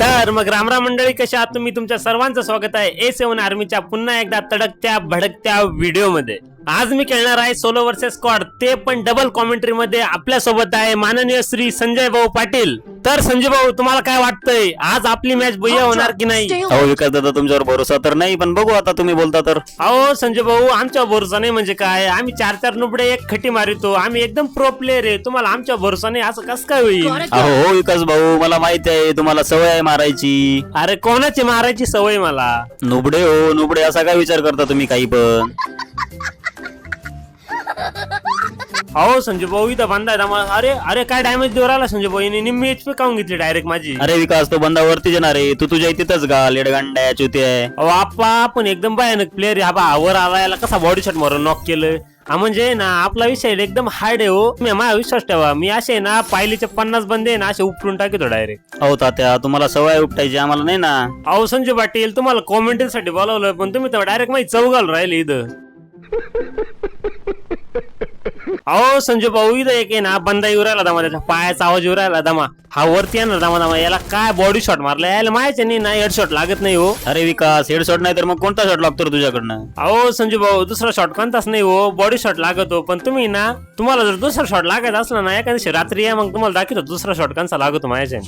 तर मग रामराम मंडळी, कशा आहात तुम्ही? तुमच्या सर्वांचं स्वागत आहे A7 आर्मीच्या पुन्हा एकदा तडकत्या भडकत्या व्हिडिओ मध्ये. आज मी खेळणार आहे सोलो वर्सेस स्क्वॉड, ते पण डबल कॉमेंट्री मध्ये. आपल्या सोबत आहे माननीय श्री संजय भाऊ पाटील. तर संजय भाऊ, तुम्हाला काय वाटतंय, आज आपली मॅच भैया होणार की नाही? अहो विकास दादा, तुमच्यावर भरोसा तर नाही, पण बघू आता, तुम्ही बोलता तर. अहो संजय भाऊ, आमच्या भरोसा नाही म्हणजे काय? आम्ही 4-4 नुबडे एक खटी मारितो. आम्ही एकदम प्रो प्लेअर आहे. तुम्हाला आमच्या भरोसा नाही असं कसं काय होईल? अहो हो विकास भाऊ, मला माहिती आहे तुम्हाला सवय आहे मारायची. अरे कोणाची मारायची सवय मला? नुबडे हो नुबडे, असा काय विचार करता तुम्ही काही पण? अहो संजय भाऊ, इथं बांधा अरे अरे काय डॅमेज देऊ राहिला संजय भाऊ. निम्मी HP काऊन घेतली डायरेक्ट माझी? अरे विकास, तो बंदा वरती येणार आहे, तू तुझ्या तिथंच गा लेडगांड्या चुती आहे. अहो आप्पा, पण एकदम भयानक प्लेअर आहे. हा वर आला, याला कसा बॉडी शॉट मारून नॉक केलं. हा म्हणजे ना आपला विषय एकदम हार्ड आहे हो. माझा विश्वास ठेवा, मी असे ना पायलीचे 50 बंदे ना असे उपटून टाकतो डायरेक्ट. अहो तात्या, तुम्हाला सवय उपटायची, आम्हाला नाही ना. अहो संजय पाटील, तुम्हाला कॉमेंट्री साठी बोलावलं, पण तुम्ही तर डायरेक्ट माझी चौघाल राहिले इथं. अहो संजय भाऊ, इथं एक आहे ना बंदा येऊ राहिला दमा, त्याच्या पायाचा आवाज येऊ राहिला दमा. हा वरती येणार दमा दमा. याला काय बॉडी शॉट मारला, याला माहिती नाही ना हेडशॉट लागत नाही हो. अरे विकास, हेड शॉट नाही तर मग कोणता शॉट लागतो रे तुझ्याकडनं? अहो संजय भाऊ, दुसरा शॉट कोणताच नाही हो, बॉडी शॉट लागतो. पण तुम्ही ना, तुम्हाला जर दुसरा शॉट लागत असला ना, एका दिवशी रात्री या, मग तुम्हाला दाखवतो दुसरा शॉट कोणता लागतो माझ्या.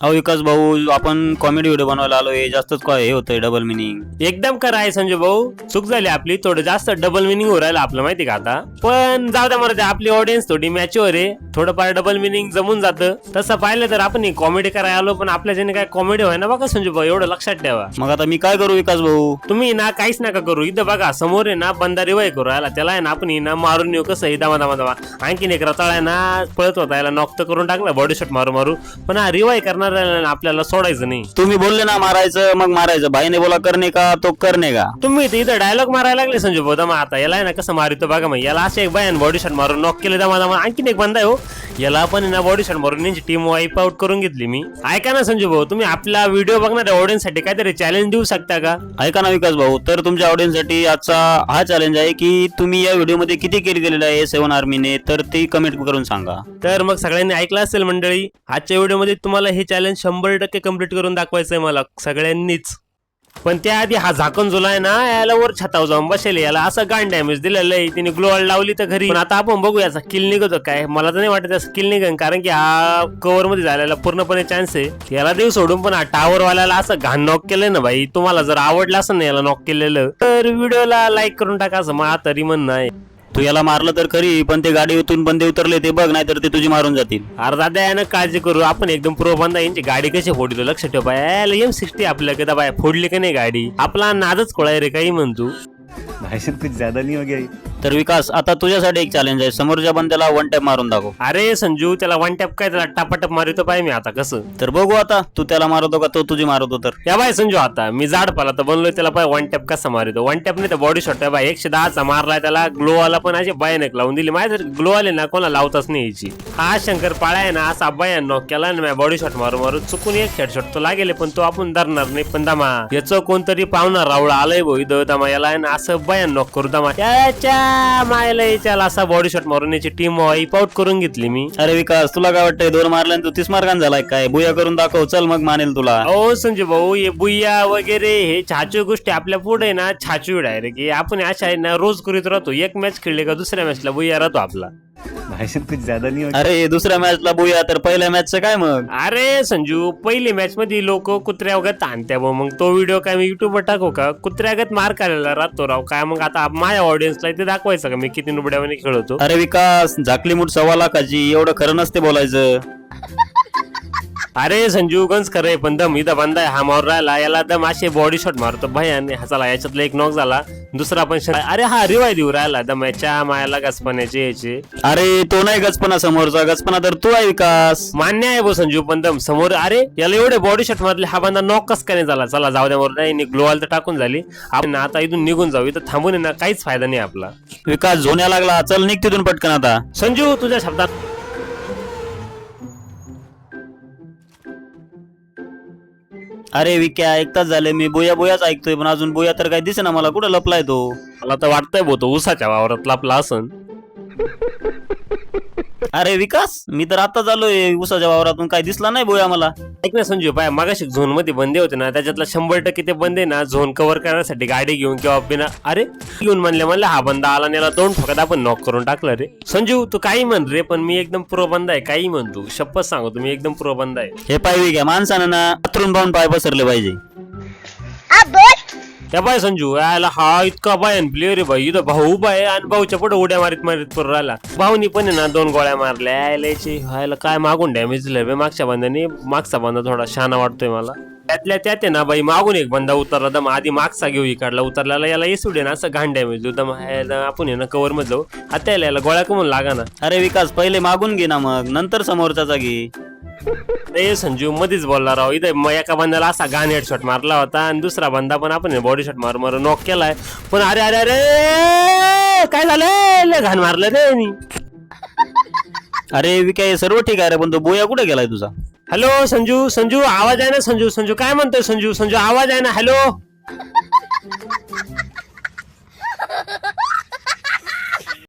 अहो विकास भाऊ, आपण कॉमेडी व्हिडिओ बनवायला आलोय, जास्तच काय हे होतंय डबल मिनिंग. एकदम खरं आहे संजय भाऊ, चूक झाली आपली. थोडं जास्त डबल मिनिंग हो राहिलं आपलं, माहिती का आता. पण जाऊ द्या मरते, आपली ऑडियन्स थोडी मॅच्युअर आहे, थोडंफार डबल मिनिंग जमून जातं. तसं पाहिलं तर आपण कॉमेडी करायला आलो, पण आपल्या ज्याने काय कॉमेडी व्हाय ना बघा संजय भाऊ, एवढं लक्षात ठेवा. मग आता मी काय करू विकास भाऊ? तुम्ही ना काहीच नका करू. इथं बघा समोर आहे ना बंदा रिवाय करू राहिला, त्याला आहे ना आपण ना मारून येऊ. कसं दमा दमा दमा. आणखीन एक रताळा आहे ना पळत होता, याला नॉक तर करून टाकला बॉडी शॉट मारू मारू. पण हा रिवाय करणार आपल्याला सोडायचं नाही. तुम्ही बोलले ना मारायचं, मग मारायचं. भाईने बोला करणे का तो करणे का. तुम्ही इथं डायलॉग मारायला लागले संजय भाऊ दमा. आता याला आहे ना कसं मारितो बघा, मग याला असे एक बायन बॉडी शॉट मारून नॉक केले दमा दमा. आणखीन एक बंदा आहे हो, याला पण ना बॉडी शॉट मारून यांची टीम वाईप आउट करून घेतली मी. ऐका ना संजय भाऊ, तुम्ही आपला व्हिडिओ बघणाऱ्या ऑडियन्स साठी काहीतरी चॅलेंज देऊ शकता का? ऐका ना विकास भाऊ, तर तुमच्या ऑडियन्स साठी आजचा हा चॅलेंज आहे की तुम्ही या व्हिडिओ मध्ये किती किल केलेलं आहे A7 आर्मीने, तर ते कमेंट करून सांगा. तर मग सगळ्यांनी ऐकलं असेल मंडळी, आजच्या व्हिडिओ मध्ये तुम्हाला हे चॅलेंज 100% कम्प्लीट करून दाखवायचंय मला सगळ्यांनीच. पण त्याआधी हा झाकण जुला आहे ना, याला वर छतावर जाऊन बसेल, याला असं गांड डॅमेज दिलेलं आहे. तिने ग्लो वॉल लावली तर घरी. पण आता आपण बघू याचा किल निघतो काय. मला तर नाही वाटत याचा किल निघन, कारण की हा कव्हर मध्ये झालेला पूर्णपणे चान्स आहे. याला देऊ सोडून, पण हा टावर वाल्याला असं घाण नॉक केलंय ना भाई. तुम्हाला जर आवडलं असं ना याला नॉक केलेलं, तर व्हिडिओला लाईक करून टाका, असं मला तरी म्हणणं आहे. तू याला मारलं तर खरी, पण ते गाडीतून बंदे उतरले ते बघ, नाही तर ते तुझी मारून जातील. अरे दादा, यानं काळजी करू, आपण एकदम प्रो बंदा. यांची गाडी कशी फोडली लक्ष ठेव बाय. M60 आपल्या कदा बाय फोडली का नाही गाडी. आपला नादच खोळाय रे, काही म्हणतो. कुछ ज्यादा नहीं हो गया? तर विकास, आता तुझ्यासाठी एक चॅलेंज आहे, समोरच्या बंद्याला वन टॅप मारून दाखव. अरे संजू, त्याला वन टॅप काय, त्याला टापाटप मारितो पाय मी आता. कसं तर बघू आता, तू त्याला मारतो का तो तुझी मारतो. तर या बाय संजू, आता मी जाड पाला तर बनलोय, त्याला पाय वन टॅप कसा मारितो. वन टॅप नाही तर बॉडी शॉट आहे बाय. 110चा मारलाय त्याला. ग्लो वाला पण असे भयानक लावून दिली. माझ्या ग्लो आले ना कोणा लावताच नाही यायची. हा शंकर पाळा आहे ना, असा भयान नॉक केला ना बॉडी शॉट मारू मारू. चुकून एक हेडशॉट तो लागेल, पण तो आपण धरणार नाही. पण दमा याचं कोणतरी पावणार रावळा आलंय भाऊ इथं दमा. याला आहे ना असं भयान नॉक करू दमा. त्याच्या मायला याच्याला असा बॉडी शॉट मारून याची टीम वाईप आउट करून घेतली मी. अरे विकास, तुला काय वाटतंय, 2 मारल्याने तू 30 मार्कांना झालाय काय? बुया करून दाखव, चल मग मानेल तुला. ओ संजय भाऊ, हे बुया वगैरे हे छाचू गोष्टी आपल्या पुढे ना छाचू डायरेक्ट. आपण अशा आहे ना रोज करीत राहतो. एक मॅच खेळले का दुसऱ्या मॅचला बुया राहतो आपला. कुछ ज्यादा नहीं हो गया? अरे दुसऱ्या मॅचला बुया, तर पहिल्या मॅचचं काय मग? अरे संजू, पहिली मॅच मध्ये लोक कुत्र्यावगत आणत्या, मग तो व्हिडिओ काय मी युट्यूबवर टाकू का? कुत्र्यागत मार करायला राहतो राव काय. मग आता माझ्या ऑडियन्सला ते दाखवायचं का मी किती नुबड्यामध्ये खेळतो? अरे विकास, झाकली मूठ 1.25 लाखाची, एवढं खरं नसते बोलायचं. अरे संजू, गंज खरंय, पण दम इथं बंद आहे. हा मार राहिला, याला दम असे बॉडी शॉट मारतो भयाने. हा चला, याच्यातला एक नॉक झाला, दुसरा पण. अरे हा रिवाय देऊ राहिला दमाच्या मायाला गचपण्याचे याचे. अरे तो नाही गचपना, समोरचा गचपना तर तू आहे विकास. मान्य आहे बो संजू, पण दम समोर. अरे याला एवढे बॉडी शॉट मारले, हा बंदा नॉक कस काय नाही झाला. चला जाऊ द्या, नाही ग्लोवाल तर टाकून झाली. आपण आता इथून निघून जाऊ, इथं थांबून ना काहीच फायदा नाही आपला. विकास झोन्या लागला, चल निघ तिथून पटकन आता. संजू, तुझ्या शब्दात. अरे विक्या, 1 तास झाले मी बुया बुयाच ऐकतोय, पण अजून बुया तर काही दिसेना मला. कुठं लपलाय तो? मला तर वाटतंय भाऊ तो उसाच्या वावरात लपला असन. अरे विकास, मी तर आता आलोय उसाच्या वावरातून, काय दिसला नाही बोया मला. ऐक ना संजू, पाय मागाशी झोन मध्ये बंदे होते ना, त्याच्यातला 100% ते बंदे ना झोन कव्हर करण्यासाठी गाडी घेऊन किंवा बिना अरे घेऊन म्हणले हा बंदा आला नेला 2 ठोक्यात आपण नॉक करून टाकलं रे. संजू तू काही म्हण रे, पण मी एकदम प्रो बंदा आहे. काही म्हण तू, शपथ सांगतो मी एकदम प्रो बंदा आहे. हे पाय घ्या माणसानं ना अथरून पाहून पाय पसरले पाहिजे. त्या बाय संजू यायला हा इतका बायन प्लेअर आहे भाई. इथं भाऊ उभा आहे आणि भाऊच्या पुढे उड्या मारीत मारीत पुढे राहिला. भाऊनी पण आहे ना 2 गोळ्या मारल्या. यायलाची व्हायला काय मागून डॅमेज दिलं मागच्या बंदाने. मागचा बंदा थोडा शाना वाटतोय मला. त्यातल्या त्यात आहे ना बाई मागून एक बंदा उतरला. दम आधी मागचा घेऊ इकडला उतरल्याला याला येसू दे ना असं घाण डॅमेज देऊ. दम आपण आहे ना कव्हर मध्ये जाऊ. आता याला गोळ्या कमून लागा ना. अरे विकास, पहिले मागून घे ना, मग नंतर समोरचा घे. ए संजू मध्येच बोलला राव. इथं एका बंदाला असा घाण हेडशॉट मारला होता आणि दुसरा बंदा पण आपण बॉडी शॉट मारून नॉक केलाय. पण अरे अरे अरे काय झालं, लय घाण मारलं रे मी. अरे विकास, सर्व ठीक आहे रे, पण तो बोया कुठे गेलाय तुझा? हॅलो संजू, संजू आवाज आहे ना? संजू संजू काय म्हणतोय? संजू संजू आवाज आहे ना? हॅलो